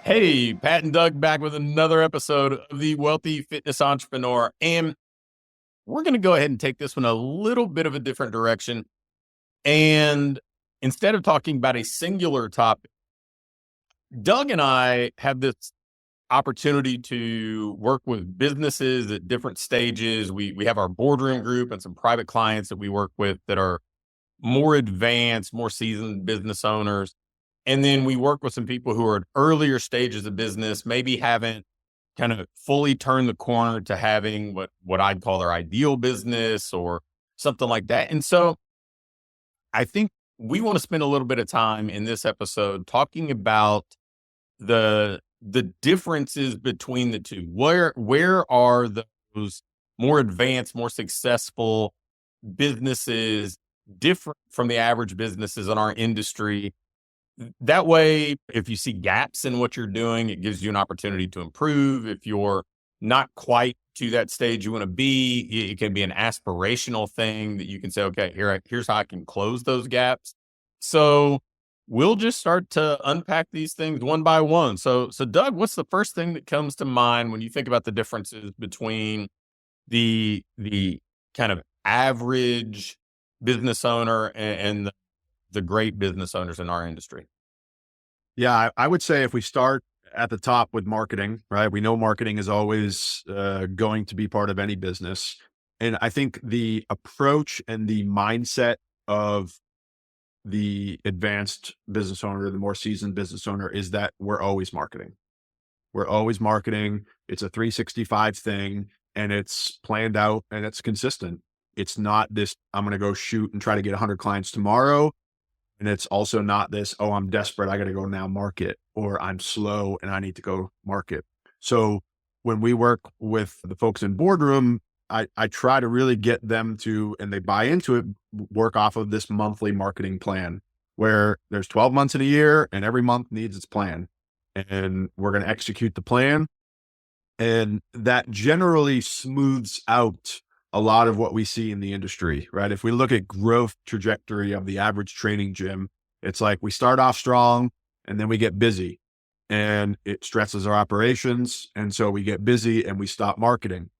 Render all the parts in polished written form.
Hey, Pat and Doug back with another episode of the Wealthy Fitness Entrepreneur. And we're going to go ahead and take this one a little bit of a different direction. And instead of talking about a singular topic, Doug and I have this opportunity to work with businesses at different stages. We have our boardroom group and some private clients that we work with that are more advanced, more seasoned business owners. And then we work with some people who are at earlier stages of business, maybe haven't kind of fully turned the corner to having what I'd call their ideal business or something like that. And so I think we want to spend a little bit of time in this episode talking about the differences between the two. Where are those more advanced, more successful businesses different from the average businesses in our industry? That way, if you see gaps in what you're doing, it gives you an opportunity to improve. If you're not quite to that stage you want to be, it can be an aspirational thing that you can say, okay, here's how I can close those gaps. So we'll just start to unpack these things one by one. So Doug, what's the first thing that comes to mind when you think about the differences between the kind of average business owner and the great business owners in our industry? Yeah, I would say if we start at the top with marketing, right? We know marketing is always going to be part of any business. And I think the approach and the mindset of the advanced business owner, the more seasoned business owner, is that we're always marketing. We're always marketing. It's a 365 thing, and it's planned out and it's consistent. It's not this, I'm going to go shoot and try to get 100 clients tomorrow. And it's also not this, oh, I'm desperate, I got to go now market, or I'm slow and I need to go market. So when we work with the folks in boardroom, I try to really get them to, and they buy into it, work off of this monthly marketing plan where there's 12 months in a year and every month needs its plan. And we're going to execute the plan. And that generally smooths out a lot of what we see in the industry, right? If we look at growth trajectory of the average training gym, it's like we start off strong and then we get busy and it stresses our operations. And so we get busy and we stop marketing.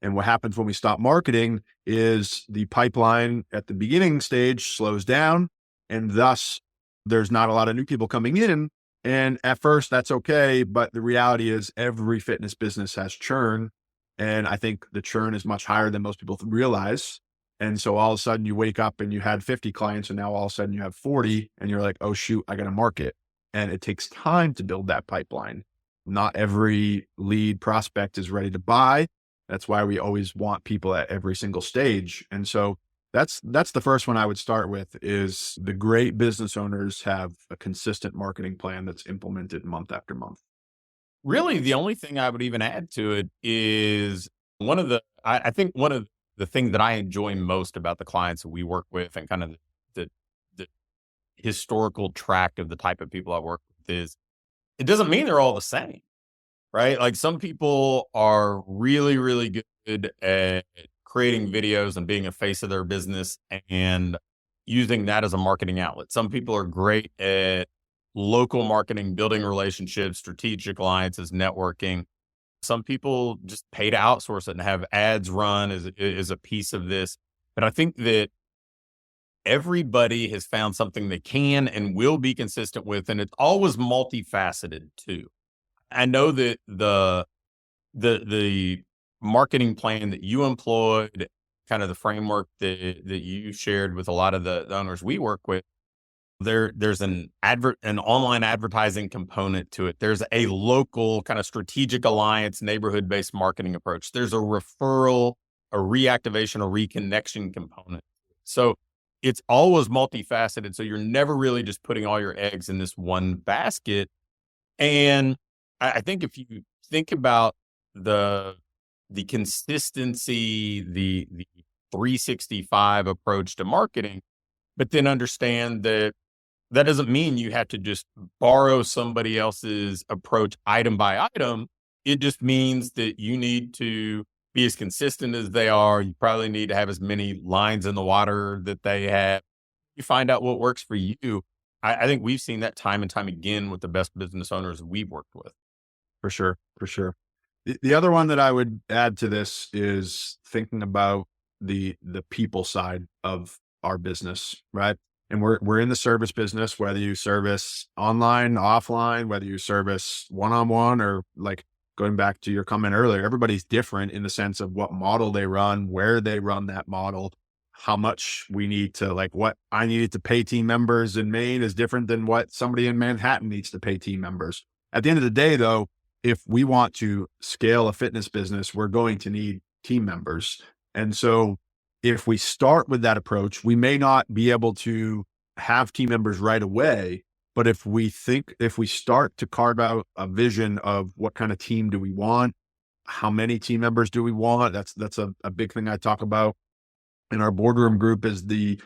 And what happens when we stop marketing is the pipeline at the beginning stage slows down, and thus there's not a lot of new people coming in. And at first that's okay. But the reality is every fitness business has churn. And I think the churn is much higher than most people realize. And so all of a sudden you wake up and you had 50 clients and now all of a sudden you have 40 and you're like, oh shoot, I got to market. And it takes time to build that pipeline. Not every lead prospect is ready to buy. That's why we always want people at every single stage. And so that's the first one I would start with is the great business owners have a consistent marketing plan that's implemented month after month. Really, the only thing I would even add to it is I think one of the things that I enjoy most about the clients that we work with and kind of the historical track of the type of people I work with is it doesn't mean they're all the same, right? Like some people are really, really good at creating videos and being a face of their business and using that as a marketing outlet. Some people are great at local marketing, building relationships, strategic alliances, networking. Some people just pay to outsource it and have ads run as a piece of this. But I think that everybody has found something they can and will be consistent with, and it's always multifaceted too. I know that the marketing plan that you employed, kind of the framework that you shared with a lot of the owners we work with, there's an online advertising component to it. There's a local kind of strategic alliance, neighborhood-based marketing approach. There's a referral, a reactivation, a reconnection component. So it's always multifaceted. So you're never really just putting all your eggs in this one basket. And I think if you think about the consistency, the 365 approach to marketing, but then understand that doesn't mean you have to just borrow somebody else's approach item by item. It just means that you need to be as consistent as they are. You probably need to have as many lines in the water that they have. You find out what works for you. I think we've seen that time and time again with the best business owners we've worked with. For sure, for sure. The other one that I would add to this is thinking about the people side of our business, right? And we're in the service business, whether you service online, offline, whether you service one-on-one, or like going back to your comment earlier, everybody's different in the sense of what model they run, where they run that model, how much we need to, like, what I needed to pay team members in Maine is different than what somebody in Manhattan needs to pay team members. At the end of the day, though, if we want to scale a fitness business, we're going to need team members. And so if we start with that approach, we may not be able to have team members right away. But if we start to carve out a vision of what kind of team do we want, how many team members do we want? That's a big thing I talk about in our boardroom group, is the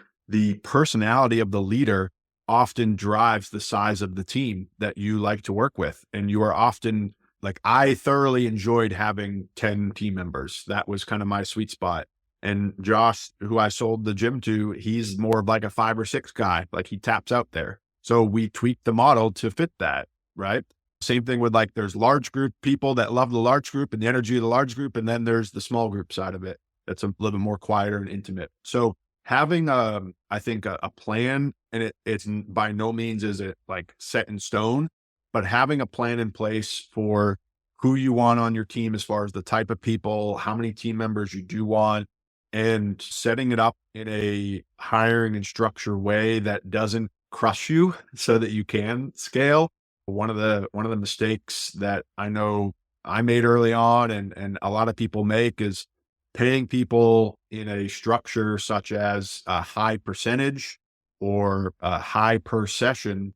personality of the leader often drives the size of the team that you like to work with. And you are often, like, I thoroughly enjoyed having 10 team members. That was kind of my sweet spot. And Josh, who I sold the gym to, he's more of like a 5 or 6 guy, like he taps out there. So we tweaked the model to fit that, right? Same thing with, like, there's large group people that love the large group and the energy of the large group. And then there's the small group side of it that's a little bit more quieter and intimate. So having I think a plan, and it's by no means is it like set in stone, but having a plan in place for who you want on your team as far as the type of people, how many team members you do want, and setting it up in a hiring and structure way that doesn't crush you so that you can scale. One of the mistakes that I know I made early on, and a lot of people make, is paying people in a structure such as a high percentage or a high per session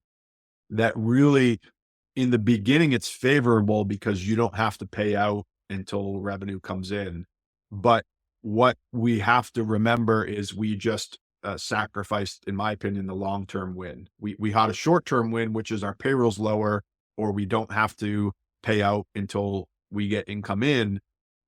that really, in the beginning, it's favorable because you don't have to pay out until revenue comes in. But what we have to remember is we just sacrificed, in my opinion, the long-term win. We had a short-term win, which is our payroll's lower, or we don't have to pay out until we get income in.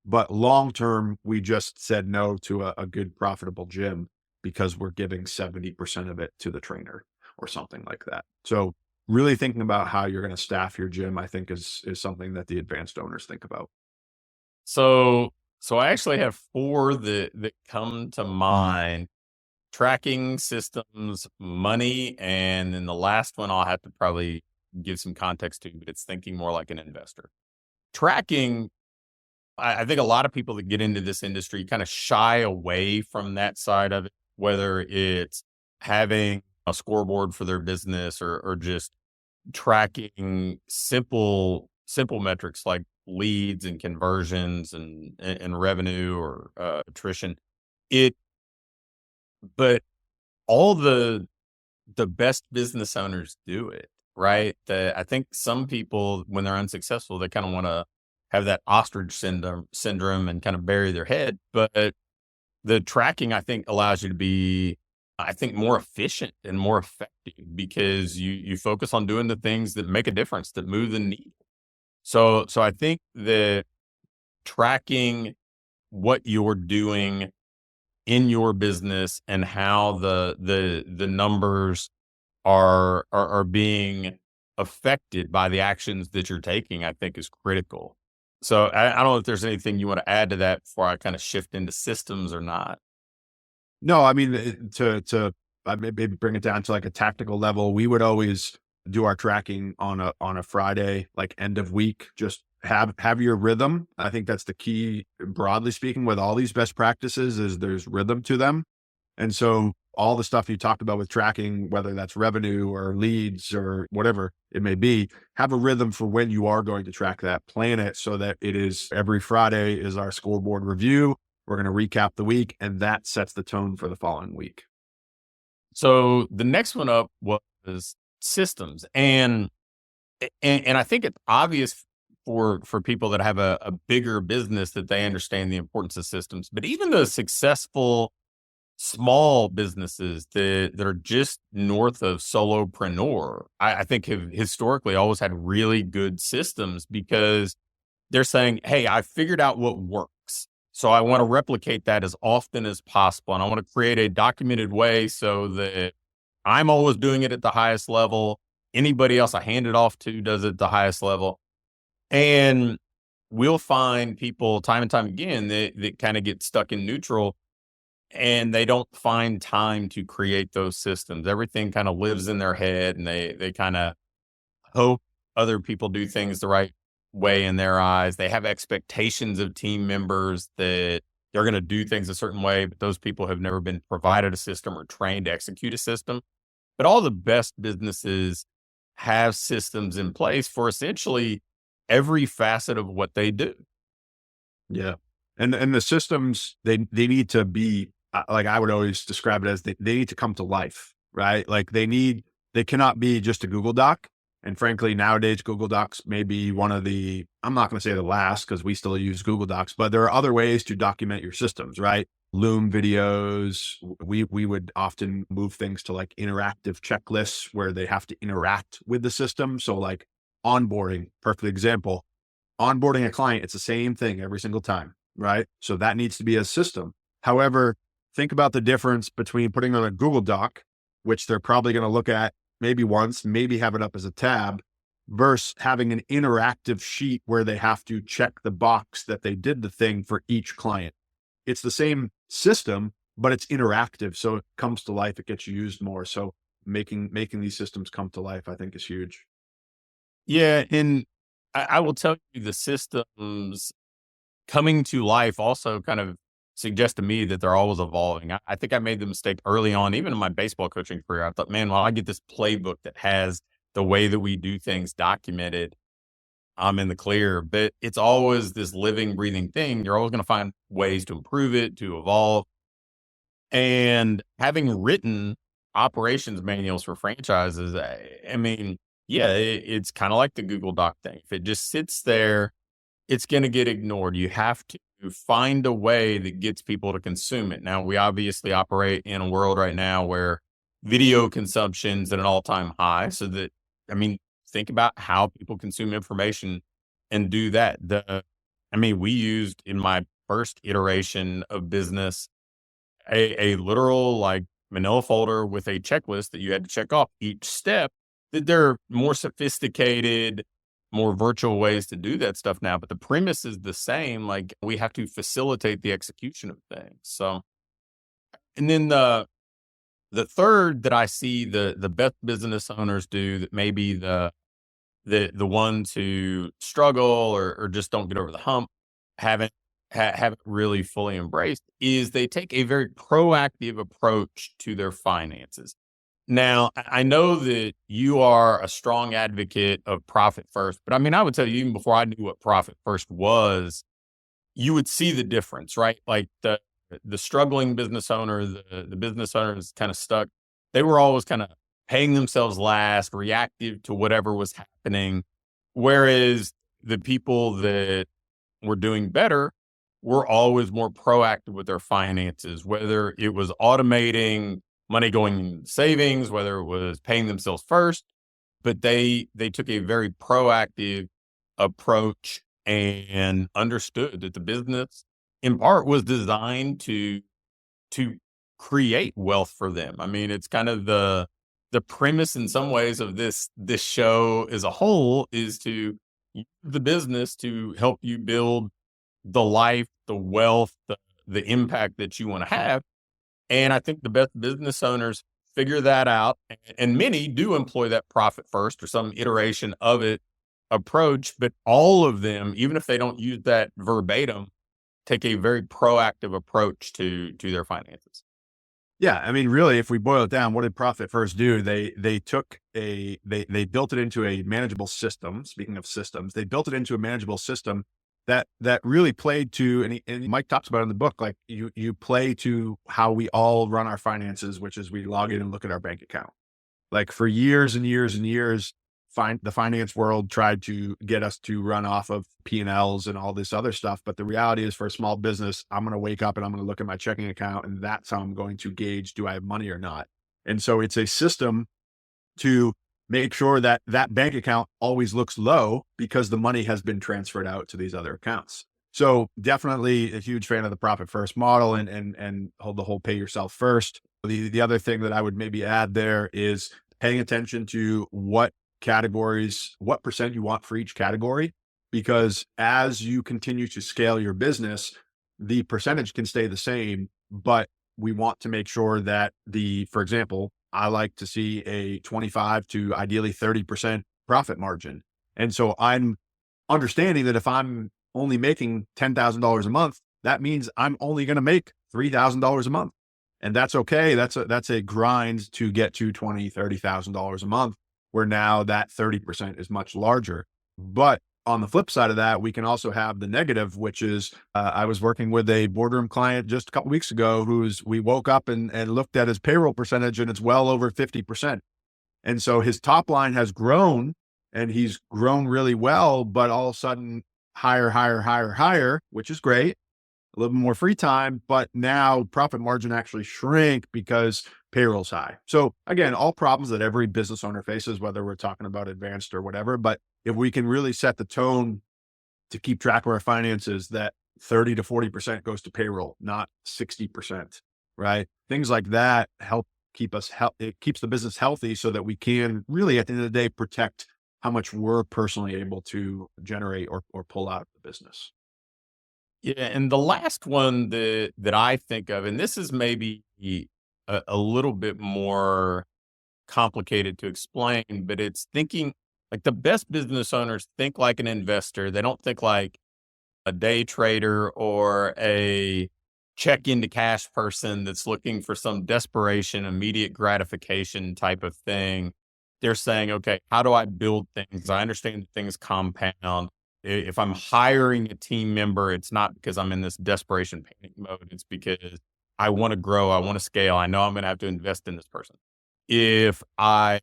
But long-term, we just said no to a good profitable gym because we're giving 70% of it to the trainer or something like that. So really thinking about how you're going to staff your gym, I think is something that the advanced owners think about. So I actually have 4 that come to mind: tracking, systems, money, and then the last one I'll have to probably give some context to, but it's thinking more like an investor. Tracking, I think a lot of people that get into this industry kind of shy away from that side of it, whether it's having a scoreboard for their business, or just tracking simple metrics like leads and conversions and revenue, or attrition. It But all the best business owners do it, right? I think some people, when they're unsuccessful, they kind of want to have that ostrich syndrome and kind of bury their head. But the tracking, I think, allows you to be, I think, more efficient and more effective, because you focus on doing the things that make a difference, that move the needle. So I think that tracking what you're doing in your business and how the numbers are being affected by the actions that you're taking, I think, is critical. So I don't know if there's anything you want to add to that before I kind of shift into systems or not. No, I mean, to maybe bring it down to like a tactical level, we would always do our tracking on a Friday, like end of week. Just have your rhythm. I think that's the key, broadly speaking, with all these best practices, is there's rhythm to them. And so all the stuff you talked about with tracking, whether that's revenue or leads or whatever it may be, have a rhythm for when you are going to track that. Plan it so that it is every Friday is our scoreboard review. We're going to recap the week, and that sets the tone for the following week. So the next one up was systems, and I think it's obvious for people that have a bigger business that they understand the importance of systems. But even the successful small businesses that are just north of solopreneur, I think have historically always had really good systems, because they're saying, hey, I figured out what works. So I want to replicate that as often as possible. And I want to create a documented way so that I'm always doing it at the highest level. Anybody else I hand it off to does it at the highest level. And we'll find people time and time again that kind of get stuck in neutral and they don't find time to create those systems. Everything kind of lives in their head and they kind of hope other people do things the right way in their eyes. They have expectations of team members that they're going to do things a certain way, but those people have never been provided a system or trained to execute a system. But all the best businesses have systems in place for essentially every facet of what they do. Yeah. And the systems, they need to be, like I would always describe it as they need to come to life, right? Like they cannot be just a Google Doc. And frankly, nowadays, Google Docs may be one of the, I'm not going to say the last because we still use Google Docs, but there are other ways to document your systems, right? Loom videos. We would often move things to like interactive checklists where they have to interact with the system. So like onboarding, perfect example. Onboarding a client, it's the same thing every single time, right? So that needs to be a system. However, think about the difference between putting on a Google Doc, which they're probably going to look at maybe once, maybe have it up as a tab, versus having an interactive sheet where they have to check the box that they did the thing for each client. It's the same system, but it's interactive. So it comes to life, it gets used more. So making these systems come to life, I think is huge. Yeah. And I will tell you the systems coming to life also kind of suggest to me that they're always evolving. I think I made the mistake early on, even in my baseball coaching career. I thought, man, well, I get this playbook that has the way that we do things documented, I'm in the clear. But it's always this living, breathing thing. You're always going to find ways to improve it, to evolve. And having written operations manuals for franchises, I mean, yeah, it's kind of like the Google Doc thing. If it just sits there, it's going to get ignored. You have to find a way that gets people to consume it. Now, we obviously operate in a world right now where video consumption's at an all-time high. So that, I mean, think about how people consume information and do that. We used in my first iteration of business a literal like manila folder with a checklist that you had to check off each step. That there are more sophisticated, more virtual ways to do that stuff now, but the premise is the same. Like we have to facilitate the execution of things. So, and then the third that I see the best business owners do that maybe the ones who struggle or just don't get over the hump haven't really fully embraced is they take a very proactive approach to their finances. Now, I know that you are a strong advocate of profit first, but I mean, I would tell you even before I knew what profit first was, you would see the difference, right? Like the struggling business owner, the business owner is kind of stuck. They were always kind of paying themselves last, reactive to whatever was happening. Whereas the people that were doing better were always more proactive with their finances, whether it was automating money going in savings, whether it was paying themselves first, but they took a very proactive approach and understood that the business in part was designed to create wealth for them. I mean, it's kind of the premise in some ways of this show as a whole is to use the business to help you build the life, the wealth, the impact that you want to have. And I think the best business owners figure that out. And many do employ that profit first or some iteration of it approach, but all of them, even if they don't use that verbatim, take a very proactive approach to their finances. Yeah, I mean, really, if we boil it down, what did Profit First do? They took they built it into a manageable system. Speaking of systems, they built it into a manageable system that really played to, and Mike talks about it in the book, like you play to how we all run our finances, which is we log in and look at our bank account. Like for years and years and years, the finance world tried to get us to run off of P&Ls and all this other stuff. But the reality is for a small business, I'm going to wake up and I'm going to look at my checking account and that's how I'm going to gauge, do I have money or not? And so it's a system to make sure that that bank account always looks low because the money has been transferred out to these other accounts. So definitely a huge fan of the profit first model and hold the whole pay yourself first. The other thing that I would maybe add there is paying attention to what categories, what percent you want for each category, because as you continue to scale your business, the percentage can stay the same, but we want to make sure that for example, I like to see a 25 to ideally 30% profit margin. And so I'm understanding that if I'm only making $10,000 a month, that means I'm only going to make $3,000 a month. And that's okay. That's a grind to get to $20,000, $30,000 a month, where now that 30% is much larger. But on the flip side of that, we can also have the negative, which is I was working with a boardroom client just a couple weeks ago we woke up and looked at his payroll percentage, and it's well over 50%. And so his top line has grown, and he's grown really well, but all of a sudden higher, which is great, a little bit more free time, but now profit margin actually shrank because payroll's high. So again, all problems that every business owner faces, whether we're talking about advanced or whatever. But if we can really set the tone to keep track of our finances, that 30 to 40% goes to payroll, not 60%, right? Things like that help keep us, it keeps the business healthy so that we can really, at the end of the day, protect how much we're personally able to generate or pull out of the business. Yeah, and the last one that I think of, and this is maybe a little bit more complicated to explain, but it's thinking like the best business owners think like an investor. They don't think like a day trader or a check into cash person that's looking for some desperation, immediate gratification type of thing. They're saying, okay, how do I build things? I understand that things compound. If I'm hiring a team member, it's not because I'm in this desperation panic mode. It's because I want to grow. I want to scale. I know I'm going to have to invest in this person. If I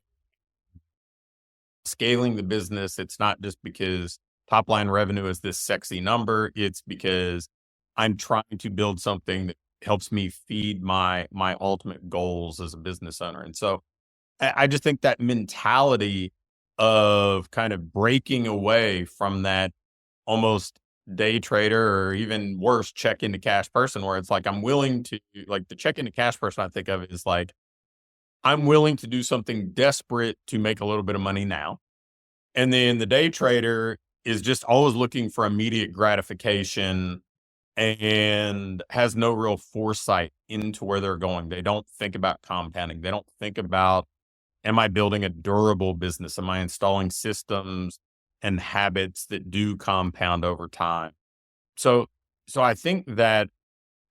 scaling the business, it's not just because top line revenue is this sexy number. It's because I'm trying to build something that helps me feed my ultimate goals as a business owner. And so I just think that mentality of kind of breaking away from that almost day trader, or even worse, check into cash person, where it's like, I'm willing to, like, the check into cash person I think of is like, I'm willing to do something desperate to make a little bit of money now. And then the day trader is just always looking for immediate gratification and has no real foresight into where they're going. They don't think about compounding. They don't think about, am I building a durable business? Am I installing systems and habits that do compound over time? So, so I think that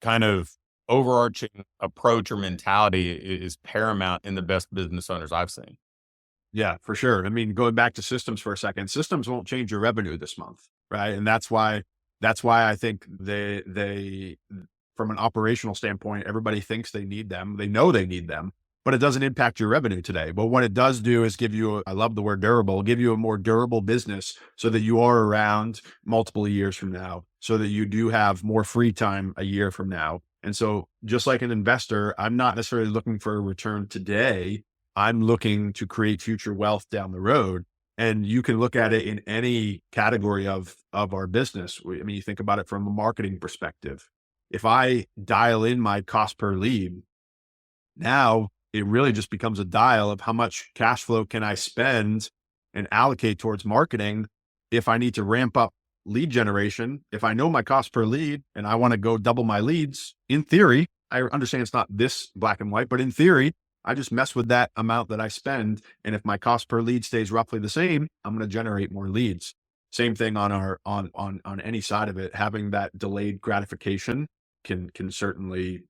kind of overarching approach or mentality is paramount in the best business owners I've seen. Yeah, for sure. I mean, going back to systems for a second, systems won't change your revenue this month, right? And that's why I think they from an operational standpoint, everybody thinks they need them. They know they need them, but it doesn't impact your revenue today. But what it does do is give you, I love the word durable, give you a more durable business so that you are around multiple years from now, so that you do have more free time a year from now. And so just like an investor, I'm not necessarily looking for a return today. I'm looking to create future wealth down the road. And you can look at it in any category of our business. I mean, you think about it from a marketing perspective. If I dial in my cost per lead, now it really just becomes a dial of how much cash flow can I spend and allocate towards marketing. If I need to ramp up lead generation, if I know my cost per lead and I want to go double my leads, in theory, I understand it's not this black and white, but in theory, I just mess with that amount that I spend. And if my cost per lead stays roughly the same, I'm going to generate more leads. Same thing on on any side of it. Having that delayed gratification can certainly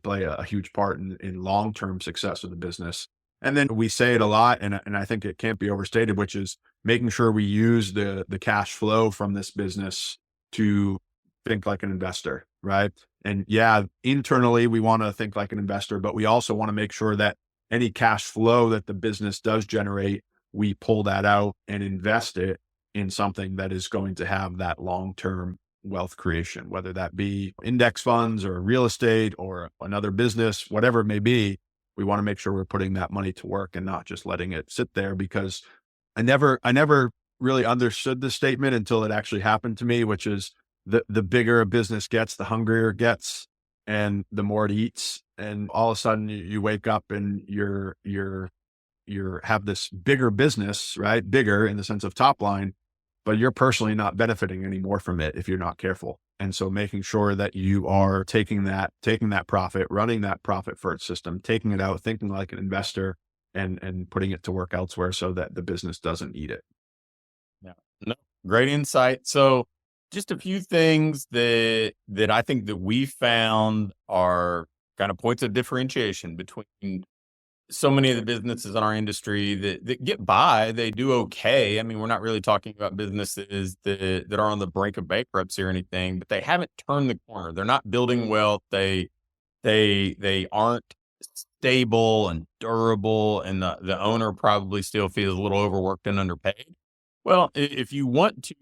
play a huge part in long-term success of the business. And then we say it a lot, and I think it can't be overstated, which is making sure we use the cash flow from this business to think like an investor, right? And yeah, internally we want to think like an investor, but we also want to make sure that any cash flow that the business does generate, we pull that out and invest it in something that is going to have that long-term wealth creation, whether that be index funds or real estate or another business, whatever it may be. We want to make sure we're putting that money to work and not just letting it sit there, because I never really understood this statement until it actually happened to me, which is the bigger a business gets, the hungrier it gets. and the more it eats, and all of a sudden you wake up and you're have this bigger business, right? Bigger in the sense of top line, but you're personally not benefiting anymore from it if you're not careful. And so making sure that you are taking that profit, running that profit first system, taking it out, thinking like an investor, and putting it to work elsewhere so that the business doesn't eat it. Yeah. No, great insight. So just a few things that I think that we found are kind of points of differentiation between so many of the businesses in our industry that get by. They do okay. I mean, we're not really talking about businesses that are on the brink of bankruptcy or anything, but they haven't turned the corner. They're not building wealth. They aren't stable and durable, and the owner probably still feels a little overworked and underpaid. Well, if you want to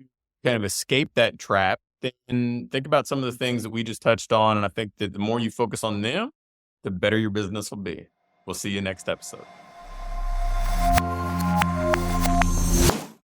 kind of escape that trap, then think about some of the things that we just touched on. And I think that the more you focus on them, the better your business will be. We'll see you next episode.